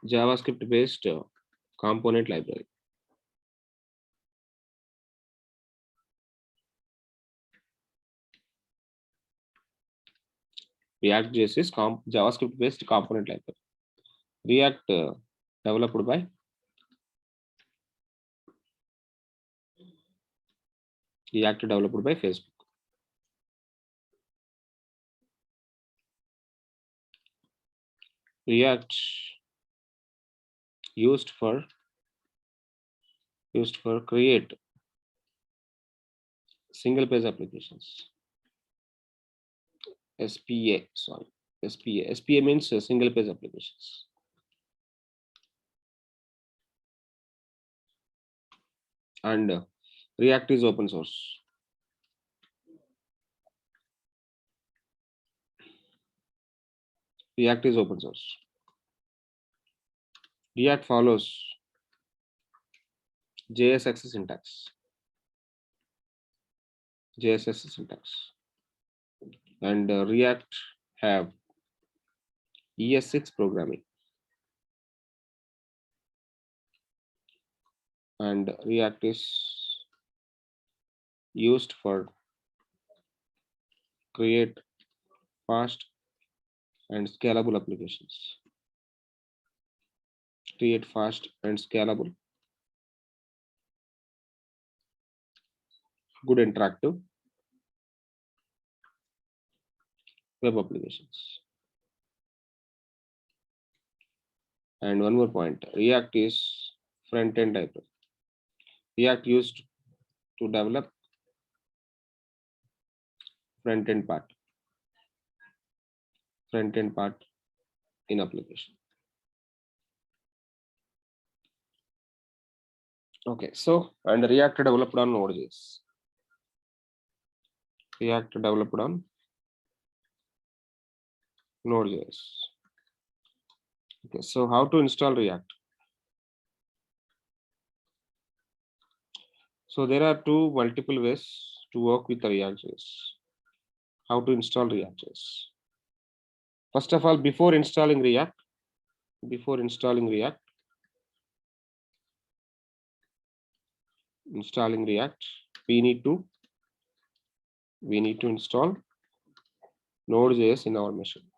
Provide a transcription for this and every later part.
JavaScript based component library. React.js is JavaScript based component library. React developed by Facebook. React used for create single page applications. SPA means single page applications. And React is open source. React is open source. React follows JSX syntax. And React have ES6 programming. And React is used for create fast and scalable applications. Create fast and scalable, good interactive web applications. And one more point, React is front-end library. React used to develop front-end part in application. Okay, so and React developed on Node.js. Okay, so how to install React? So there are multiple ways to work with React.js. How to install React.js? First of all, before installing React, we need to install Node.js in our machine.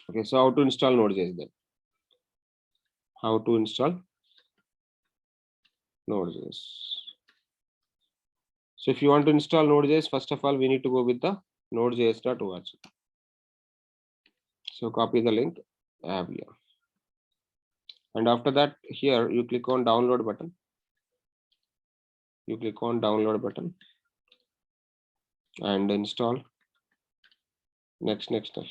Okay, so how to install Node.js then? So if you want to install Node.js, first of all, we need to go with the nodejs.org. So copy the link, I have here. And after that, here you click on download button. And install. Next. Install.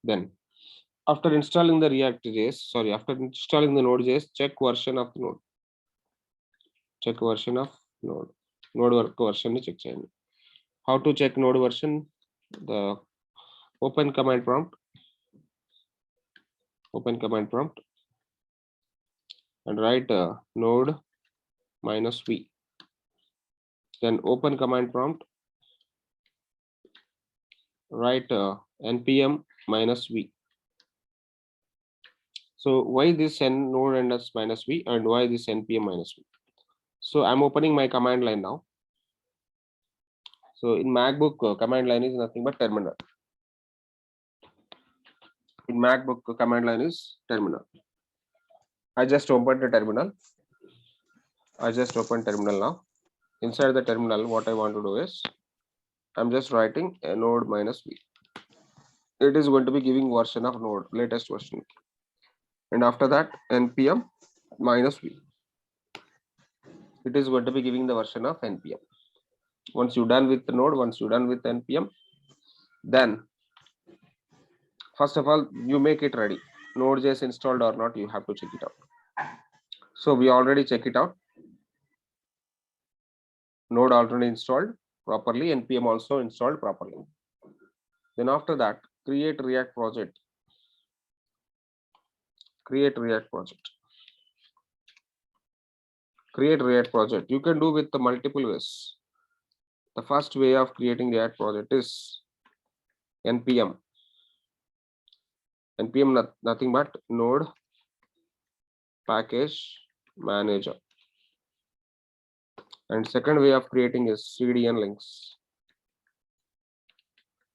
Then after installing the after installing the Node.js, check version of the node. Node version check. How to check node version? The open command prompt and write node -v. Then open command prompt, write npm -v. So why this node and -v and why this npm -v? So I'm opening my command line now. So in MacBook, command line is nothing but terminal. I just opened the terminal. Now. Inside the terminal, what I want to do is, I'm just writing a node -v. It is going to be giving version of node, latest version. And after that, npm -v. It is going to be giving the version of npm. Once you're done with the node, once you're done with npm, then first of all, you make it ready. Node.js installed or not, you have to check it out. So we already check it out. Node already installed properly, npm also installed properly. Then after that, create React project. Create React project. You can do with the multiple ways. The first way of creating React project is npm. npm nothing but node package manager. And second way of creating is cdn links.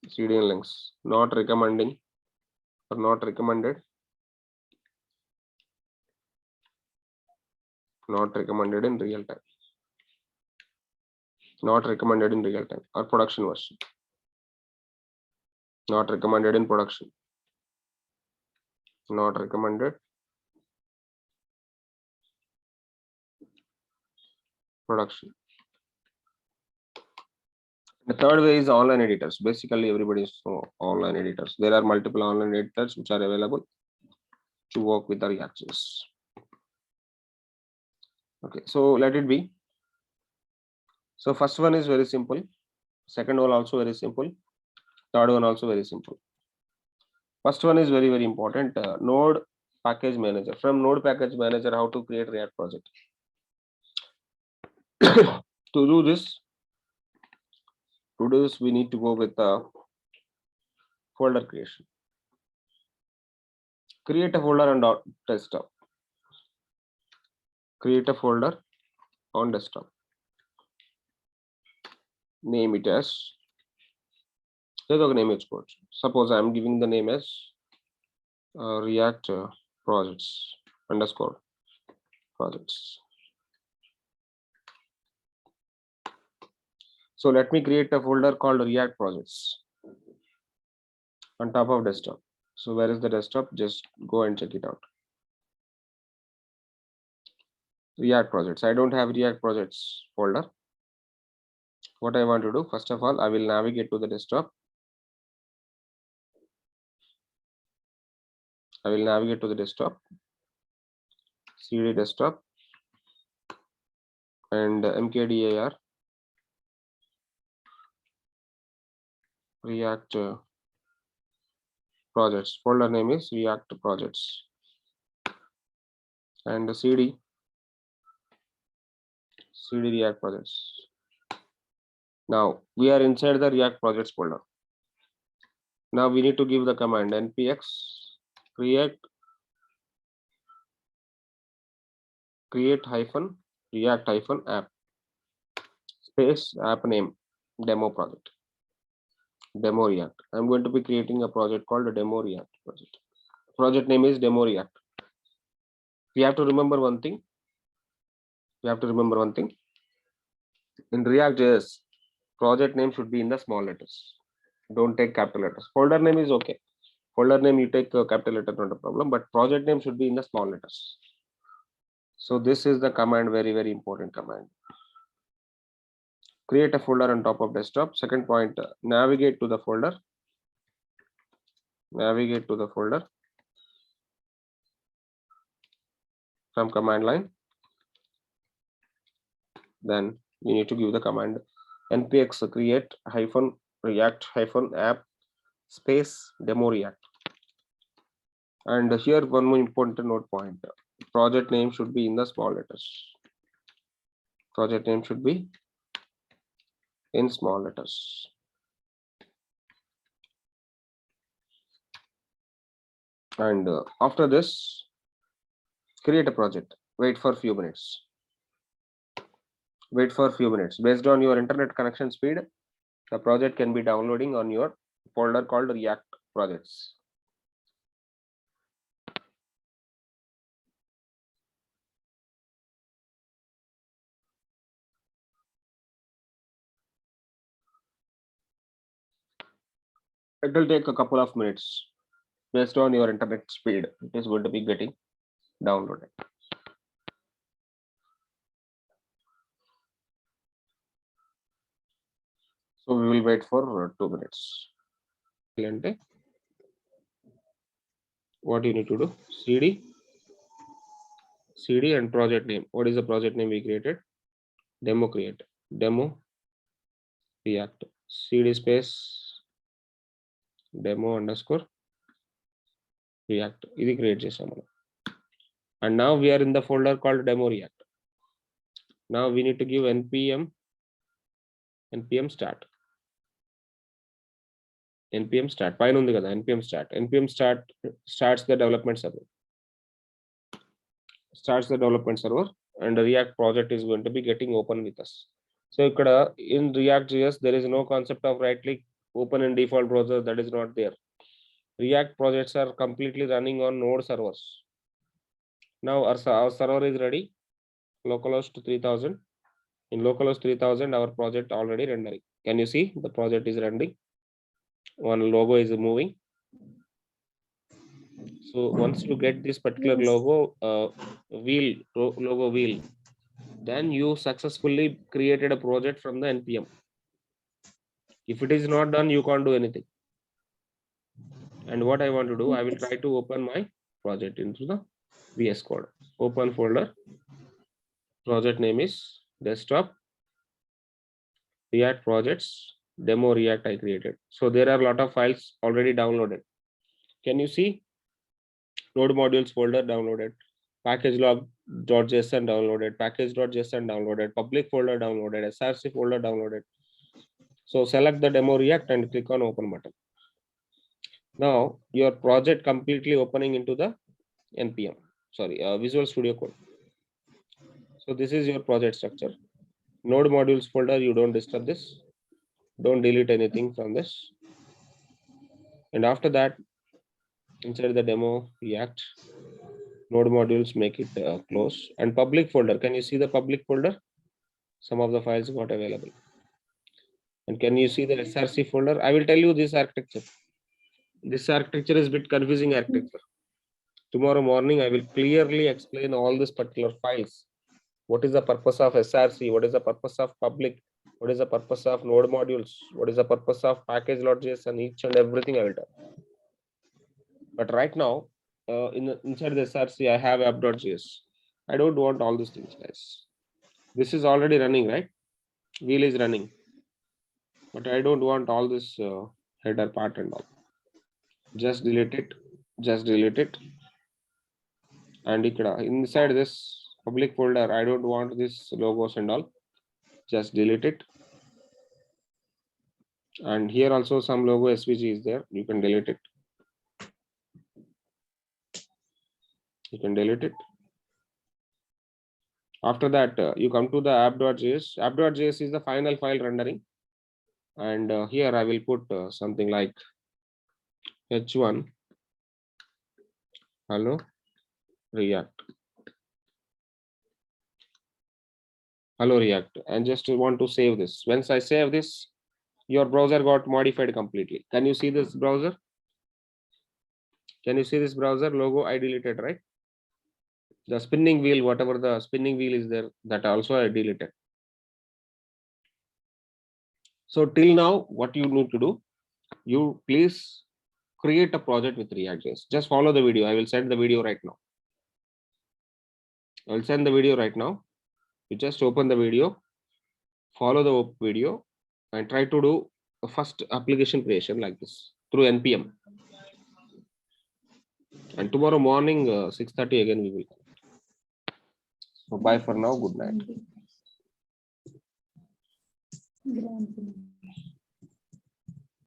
cdn links, not recommending or not recommended, not recommended in real time, not recommended in real time, or production version, not recommended in production, not recommended production. The third way is online editors. Basically, everybody is online editors. There are multiple online editors which are available to work with the React.js. Okay, so let it be. So first one is very simple. Second one also very simple. Third one also very simple. First one is very important. Node package manager. From node package manager, how to create React project. To do this, we need to go with the folder creation. Create a folder on desktop. Create a folder on desktop. Name it as. Name it. Suppose I am giving the name as React projects _ projects. So let me create a folder called React projects on top of desktop. So where is the desktop? Just go and check it out. React projects. I don't have React projects folder. What I want to do, first of all, I will navigate to the desktop. I will navigate to the desktop, cd desktop, and mkdir React projects. Folder name is React projects, and cd React projects. Now we are inside the React projects folder. Now we need to give the command npx create hyphen React hyphen app space app name demo project, demo React. I'm going to be creating a project called a demo React project. Project name is demo React. We have to remember one thing. In React.js, project name should be in the small letters. Don't take capital letters. Folder name is okay. Folder name you take capital letter, not a problem, but project name should be in the small letters. So this is the command, very important command. Create a folder on top of desktop. Second point, navigate to the folder. Navigate to the folder from command line. Then you need to give the command npx create hyphen React hyphen app space demo React. And here one more important note point. Project name should be in the small letters. Project name should be in small letters. And after this, create a project. Wait for a few minutes. Based on your internet connection speed, the project can be downloading on your folder called React projects. It will take a couple of minutes. Based on your internet speed, it is going to be getting downloaded. So we will wait for 2 minutes. What you need to do? cd and project name. What is the project name we created? Demo create. Demo React. cd space demo _ React. This create chesam. And now we are in the folder called demo React. Now we need to give npm start. npm start. Pine undi kada npm start. npm start starts the development server. Starts the development server, and the React project is going to be getting open with us. So in React.js, there is no concept of right click open in default browser. That is not there. React projects are completely running on node servers. Now our server is ready. Localhost 3000. In localhost 3000, our project already rendering. Can you see the project is rendering? One logo is moving. So once you get this particular logo logo wheel, then you successfully created a project from the npm. If it is not done, you can't do anything. And what I want to do, I will try to open my project into the VS Code. Open folder. Project name is desktop React projects demo React I created. So there are a lot of files already downloaded. Can you see? Node modules folder downloaded, package log.json downloaded, package.json downloaded, public folder downloaded, src folder downloaded. So select the demo React and click on open button. Now your project completely opening into the npm, Visual Studio Code. So this is your project structure. Node modules folder, you don't disturb this, don't delete anything from this. And after that, inside the demo React node modules, make it close. And public folder, can you see the public folder? Some of the files got available. And can you see the src folder? I will tell you this architecture. This architecture is a bit confusing architecture. Tomorrow morning, I will clearly explain all these particular files. What is the purpose of src? What is the purpose of public? What is the purpose of node modules? What is the purpose of package.json? Each and everything I will tell. But right now, inside the src, I have app.js. I don't want all these things, guys. This is already running, right? Wheel is running. But I don't want all this header part and all. Just delete it. Just delete it. And inside this public folder, I don't want this logos and all. Just delete it. And here also some logo SVG is there. You can delete it. You can delete it. After that, you come to the app.js. App.js is the final file rendering. And here I will put something like h1 hello React. Hello React. And just want to save this. Once I save this, your browser got modified completely. Can you see this browser? Can you see this browser logo? I deleted, right? The spinning wheel, whatever the spinning wheel is there, that also I deleted. So till now, what you need to do, you please create a project with React.js. Just follow the video. I will send the video right now. I will send the video right now. You just open the video, follow the video, and try to do a first application creation like this through npm. And tomorrow morning, 6:30 again we will. So bye for now. Good night.